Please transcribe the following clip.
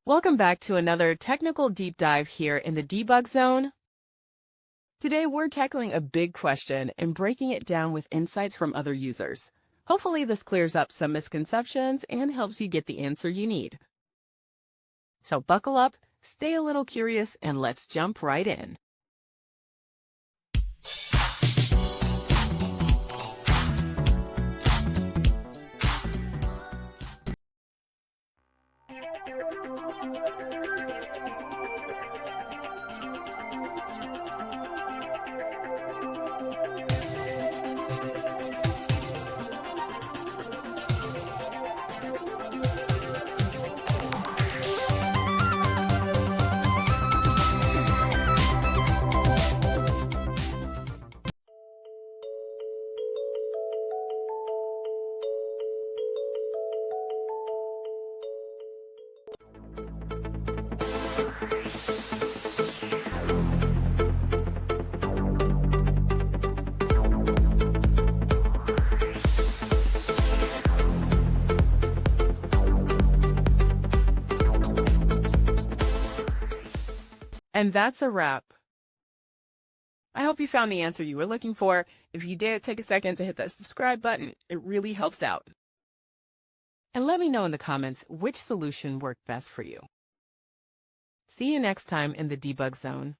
Welcome back to another technical deep dive here in the debug zone. Today we're tackling a big question and breaking it down with insights from other users. Hopefully this clears up some misconceptions and helps you get the answer you need. So buckle up, stay a little curious, and let's jump right in. And that's a wrap. I hope you found the answer you were looking for. If you did, take a second to hit that subscribe button. It really helps out. And let me know in the comments which solution worked best for you. See you next time in the debug zone.